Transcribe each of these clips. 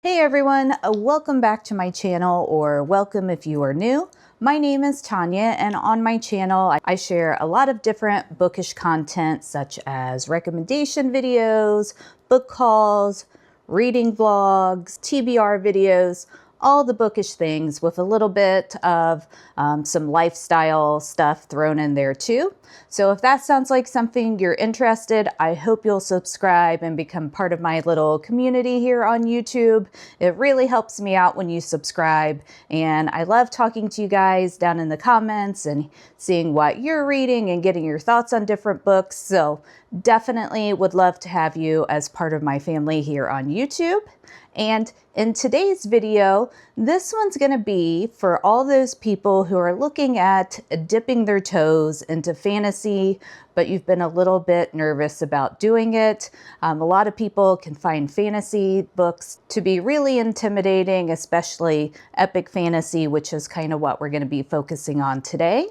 Hey everyone, welcome back to my channel, or welcome if you are new. My name is Tonya, and on my channel I share a lot of different bookish content such as recommendation videos, book hauls, reading vlogs, TBR videos, all the bookish things with a little bit of some lifestyle stuff thrown in there too. So if that sounds like something you're interested, I hope you'll subscribe and become part of my little community here on YouTube. It really helps me out when you subscribe, and I love talking to you guys down in the comments and seeing what you're reading and getting your thoughts on different books. So definitely would love to have you as part of my family here on YouTube. And in today's video, this one's going to be for all those people who are looking at dipping their toes into fantasy, but you've been a little bit nervous about doing it. A lot of people can find fantasy books to be really intimidating, especially epic fantasy, which is kind of what we're going to be focusing on today.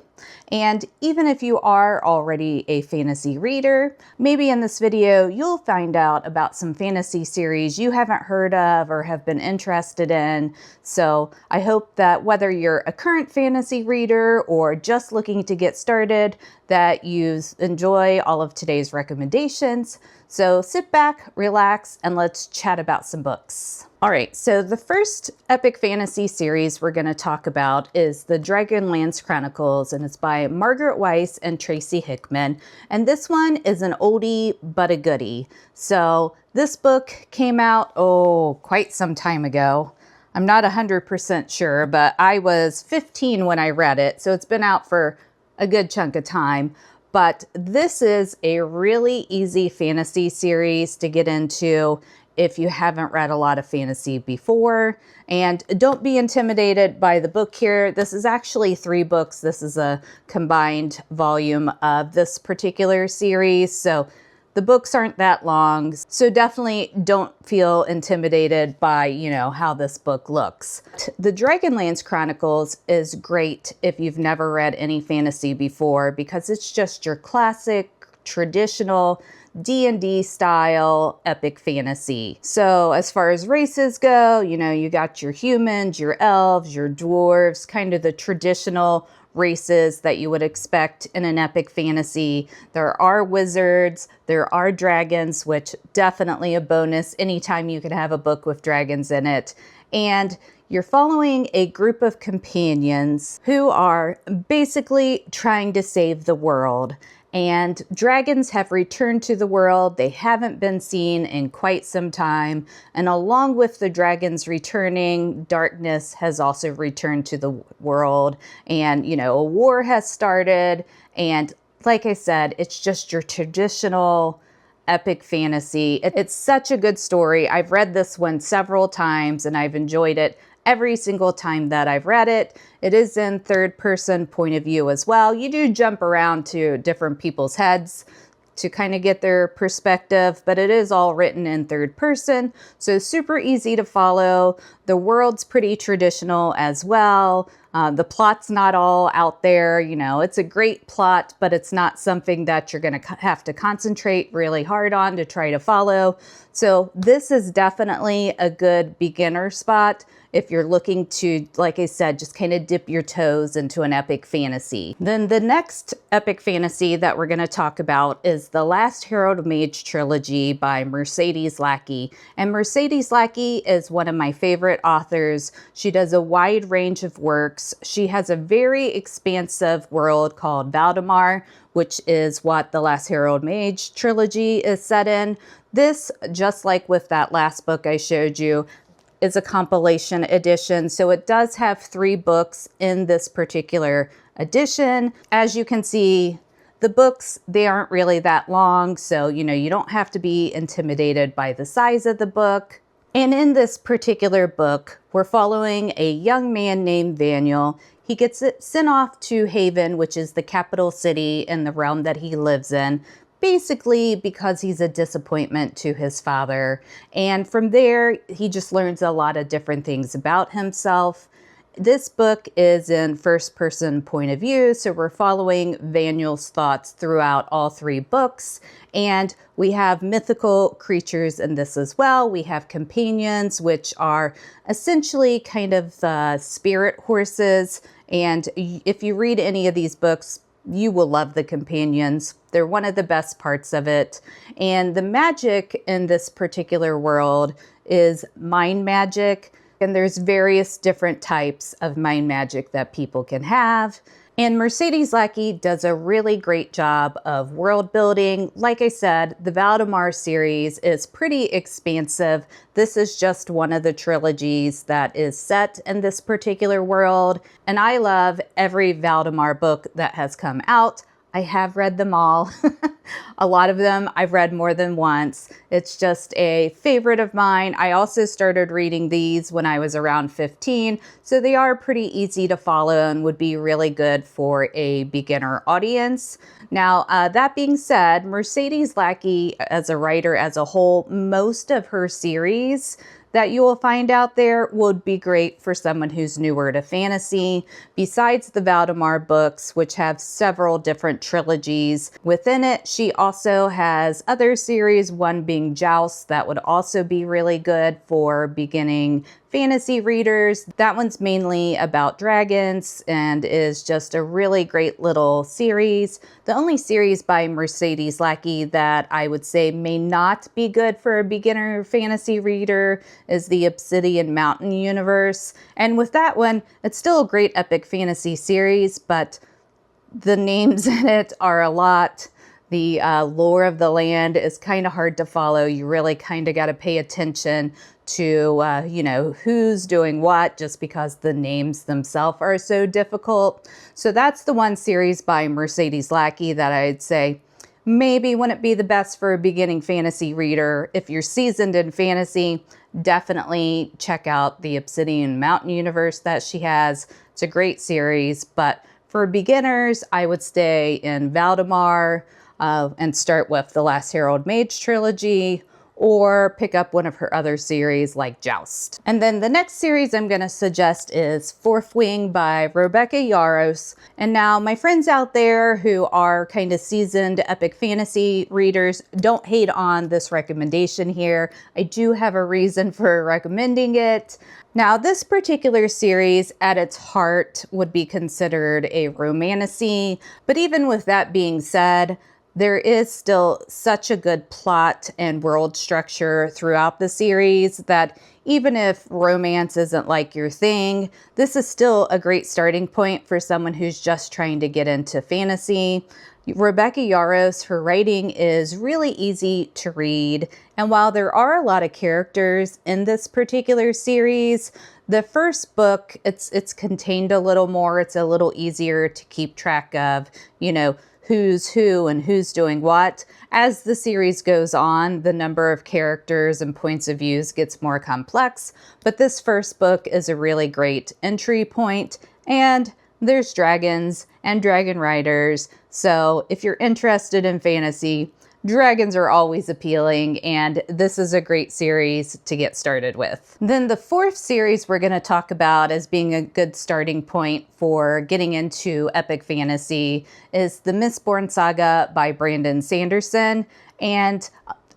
And even if you are already a fantasy reader, maybe in this video you'll find out about some fantasy series you haven't heard of or have been interested in. So I hope that whether you're a current fantasy reader or just looking to get started, that you enjoy all of today's recommendations. So sit back, relax, and let's chat about some books. All right, so the first epic fantasy series we're going to talk about is the Dragonlance Chronicles, and it's by Margaret Weis and Tracy Hickman. And this one is an oldie but a goodie. So this book came out, quite some time ago. I'm not 100% sure, but I was 15 when I read it, so it's been out for a good chunk of time. But this is a really easy fantasy series to get into if you haven't read a lot of fantasy before. And don't be intimidated by the book here. This is actually 3 books. This is a combined volume of this particular series. So the books aren't that long. So definitely don't feel intimidated by, how this book looks. The Dragonlance Chronicles is great if you've never read any fantasy before, because it's just your classic, traditional D&D style epic fantasy. So as far as races go, you got your humans, your elves, your dwarves, kind of the traditional races that you would expect in an epic fantasy. There are wizards, there are dragons, which definitely a bonus anytime you can have a book with dragons in it. And you're following a group of companions who are basically trying to save the world. And dragons have returned to the world. They haven't been seen in quite some time. And along with the dragons returning, darkness has also returned to the world. And, a war has started. And like I said, it's just your traditional epic fantasy. It's such a good story. I've read this one several times and I've enjoyed it every single time that I've read it. It is in third person point of view as well. You do jump around to different people's heads to kind of get their perspective, but it is all written in third person. So super easy to follow. The world's pretty traditional as well. The plot's not all out there. It's a great plot, but it's not something that you're going to have to concentrate really hard on to try to follow. So this is definitely a good beginner spot if you're looking to, like I said, just kind of dip your toes into an epic fantasy. Then the next epic fantasy that we're going to talk about is the Last Herald Mage trilogy by Mercedes Lackey. And Mercedes Lackey is one of my favorite authors. She does a wide range of works. She has a very expansive world called Valdemar, which is what the Last Herald Mage trilogy is set in. This, just like with that last book I showed you, is a compilation edition. So it does have 3 books in this particular edition. As you can see, the books, they aren't really that long. So, you don't have to be intimidated by the size of the book. And in this particular book, we're following a young man named Vaniel. He gets sent off to Haven, which is the capital city in the realm that he lives in, basically because he's a disappointment to his father. And from there, he just learns a lot of different things about himself. This book is in first-person point of view, so we're following Vaniel's thoughts throughout all 3 books. And we have mythical creatures in this as well. We have companions, which are essentially kind of spirit horses. And if you read any of these books, you will love the companions. They're one of the best parts of it. And the magic in this particular world is mind magic. And there's various different types of mind magic that people can have. And Mercedes Lackey does a really great job of world building. Like I said, the Valdemar series is pretty expansive. This is just one of the trilogies that is set in this particular world. And I love every Valdemar book that has come out. I have read them all. A lot of them I've read more than once. It's just a favorite of mine. I also started reading these when I was around 15, so they are pretty easy to follow and would be really good for a beginner audience. Now, that being said, Mercedes Lackey as a writer as a whole, most of her series that you will find out there would be great for someone who's newer to fantasy. Besides the Valdemar books, which have several different trilogies within it, she also has other series, one being Joust, that would also be really good for beginning fantasy readers. That one's mainly about dragons and is just a really great little series. The only series by Mercedes Lackey that I would say may not be good for a beginner fantasy reader is the Obsidian Mountain universe. And with that one, it's still a great epic fantasy series, but the names in it are a lot. The lore of the land is kind of hard to follow. You really kind of got to pay attention to, who's doing what, just because the names themselves are so difficult. So that's the one series by Mercedes Lackey that I'd say maybe wouldn't be the best for a beginning fantasy reader. If you're seasoned in fantasy, definitely check out the Obsidian Mountain universe that she has. It's a great series, but for beginners, I would stay in Valdemar and start with the Last Herald Mage trilogy, or pick up one of her other series like Joust. And then the next series I'm going to suggest is Fourth Wing by Rebecca Yarros. And now my friends out there who are kind of seasoned epic fantasy readers, don't hate on this recommendation here. I do have a reason for recommending it. Now, this particular series at its heart would be considered a romantasy, but even with that being said, there is still such a good plot and world structure throughout the series that even if romance isn't like your thing, this is still a great starting point for someone who's just trying to get into fantasy. Rebecca Yarros, her writing is really easy to read. And while there are a lot of characters in this particular series, the first book, it's contained a little more. It's a little easier to keep track of, who's who and who's doing what. As the series goes on, the number of characters and points of views gets more complex, but this first book is a really great entry point, and there's dragons and dragon riders. So if you're interested in fantasy, dragons are always appealing, and this is a great series to get started with. Then the fourth series we're going to talk about as being a good starting point for getting into epic fantasy is the Mistborn Saga by Brandon Sanderson. And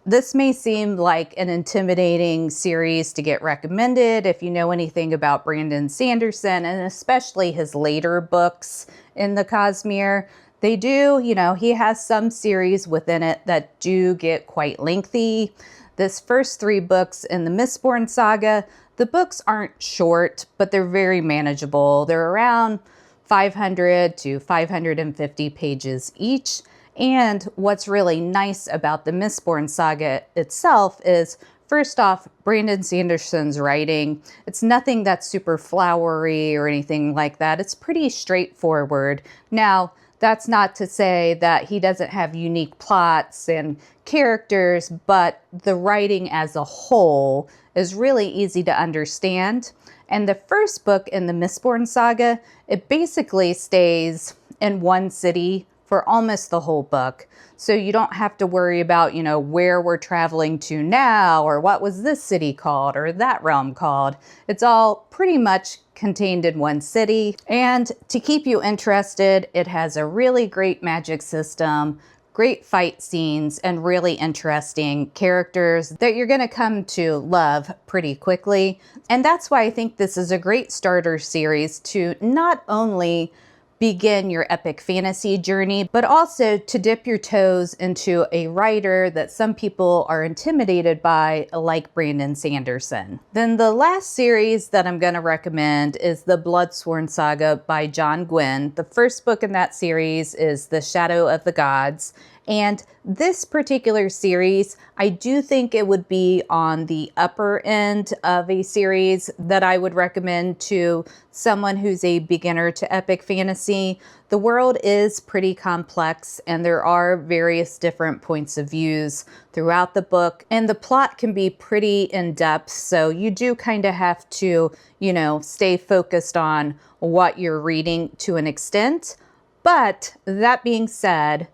this may seem like an intimidating series to get recommended if you know anything about Brandon Sanderson, and especially his later books in the Cosmere. They do, he has some series within it that do get quite lengthy. This first 3 books in the Mistborn Saga, the books aren't short, but they're very manageable. They're around 500 to 550 pages each. And what's really nice about the Mistborn Saga itself is, first off, Brandon Sanderson's writing. It's nothing that's super flowery or anything like that. It's pretty straightforward. Now, that's not to say that he doesn't have unique plots and characters, but the writing as a whole is really easy to understand. And the first book in the Mistborn Saga, it basically stays in one city for almost the whole book. So you don't have to worry about, where we're traveling to now, or what was this city called or that realm called. It's all pretty much contained in one city. And to keep you interested, it has a really great magic system, great fight scenes, and really interesting characters that you're going to come to love pretty quickly. And that's why I think this is a great starter series to not only begin your epic fantasy journey, but also to dip your toes into a writer that some people are intimidated by, like Brandon Sanderson. Then the last series that I'm going to recommend is the Bloodsworn Saga by John Gwynne. The first book in that series is The Shadow of the Gods. And this particular series, I do think it would be on the upper end of a series that I would recommend to someone who's a beginner to epic fantasy. The world is pretty complex and there are various different points of views throughout the book, and the plot can be pretty in-depth, so you do kind of have to, stay focused on what you're reading to an extent. But that being said,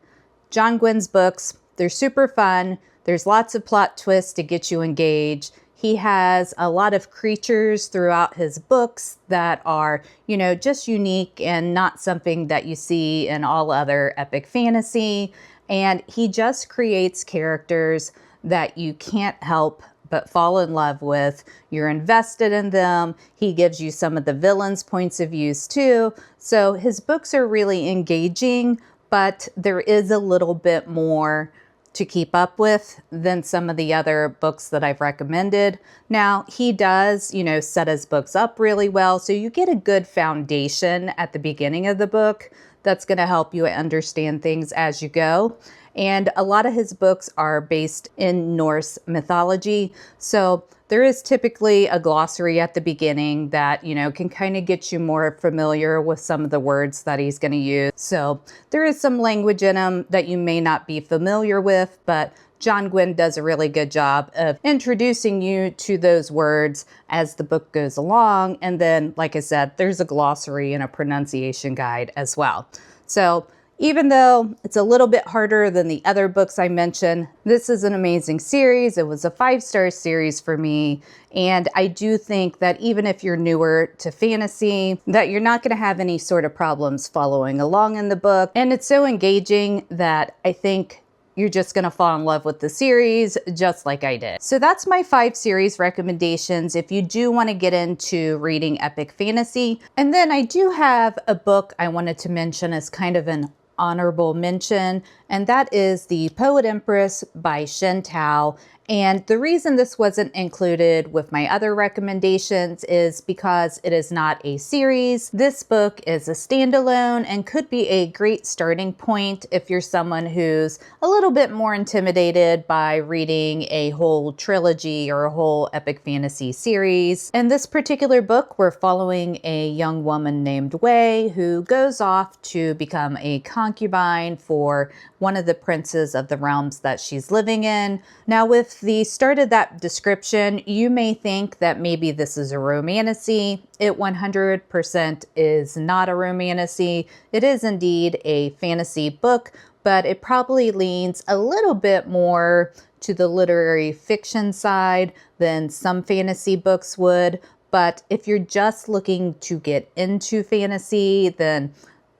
John Gwynne's books, they're super fun. There's lots of plot twists to get you engaged. He has a lot of creatures throughout his books that are, just unique and not something that you see in all other epic fantasy. And he just creates characters that you can't help but fall in love with. You're invested in them. He gives you some of the villains' points of views too. So his books are really engaging, but there is a little bit more to keep up with than some of the other books that I've recommended. Now, he does, set his books up really well, so you get a good foundation at the beginning of the book that's going to help you understand things as you go. And a lot of his books are based in Norse mythology, so there is typically a glossary at the beginning that, can kind of get you more familiar with some of the words that he's going to use. So there is some language in them that you may not be familiar with, but John Gwynne does a really good job of introducing you to those words as the book goes along. And then, like I said, there's a glossary and a pronunciation guide as well. So even though it's a little bit harder than the other books I mentioned, this is an amazing series. It was a 5-star series for me. And I do think that even if you're newer to fantasy, that you're not going to have any sort of problems following along in the book. And it's so engaging that I think you're just going to fall in love with the series just like I did. So that's my 5 series recommendations if you do want to get into reading epic fantasy. And then I do have a book I wanted to mention as kind of an honorable mention, and that is The Poet Empress by Shen Tao. And the reason this wasn't included with my other recommendations is because it is not a series. This book is a standalone and could be a great starting point if you're someone who's a little bit more intimidated by reading a whole trilogy or a whole epic fantasy series. In this particular book, we're following a young woman named Wei who goes off to become a concubine for one of the princes of the realms that she's living in. Now, with the start of that description, you may think that maybe this is a romantasy. It 100% is not a romantasy. It is indeed a fantasy book, but it probably leans a little bit more to the literary fiction side than some fantasy books would. But if you're just looking to get into fantasy, then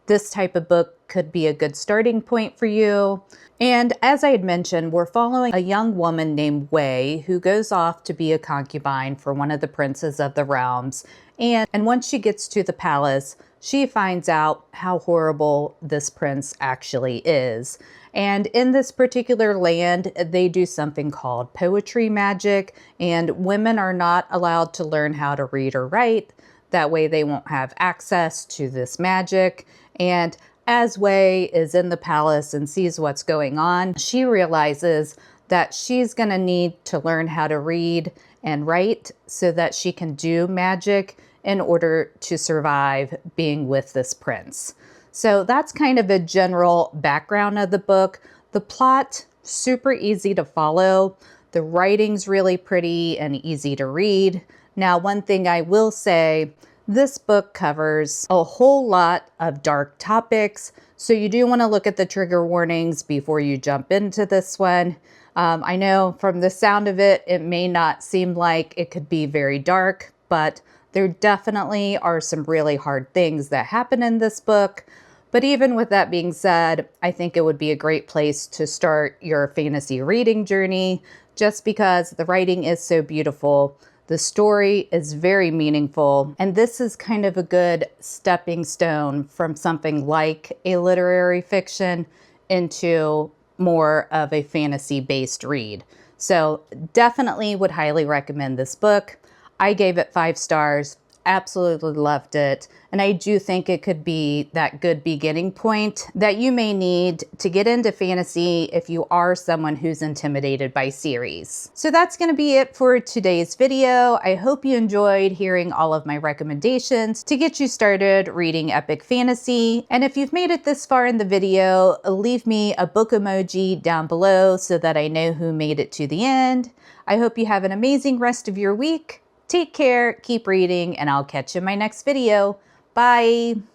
this type of book could be a good starting point for you. And as I had mentioned, we're following a young woman named Wei who goes off to be a concubine for one of the princes of the realms. And once she gets to the palace, she finds out how horrible this prince actually is. And in this particular land, they do something called poetry magic, and women are not allowed to learn how to read or write. That way they won't have access to this magic. And as Wei is in the palace and sees what's going on, she realizes that she's going to need to learn how to read and write so that she can do magic in order to survive being with this prince. So that's kind of a general background of the book. The plot, super easy to follow. The writing's really pretty and easy to read. Now, one thing I will say, This book covers a whole lot of dark topics, so you do want to look at the trigger warnings before you jump into this one. I know from the sound of it, it may not seem like it could be very dark, but there definitely are some really hard things that happen in this book. But even with that being said, I think it would be a great place to start your fantasy reading journey just because the writing is so beautiful. The story is very meaningful, and this is kind of a good stepping stone from something like a literary fiction into more of a fantasy-based read. So definitely would highly recommend this book. I gave it 5 stars. Absolutely loved it. And I do think it could be that good beginning point that you may need to get into fantasy if you are someone who's intimidated by series. So that's going to be it for today's video. I hope you enjoyed hearing all of my recommendations to get you started reading epic fantasy. And if you've made it this far in the video, leave me a book emoji down below so that I know who made it to the end. I hope you have an amazing rest of your week. Take care, keep reading, and I'll catch you in my next video. Bye!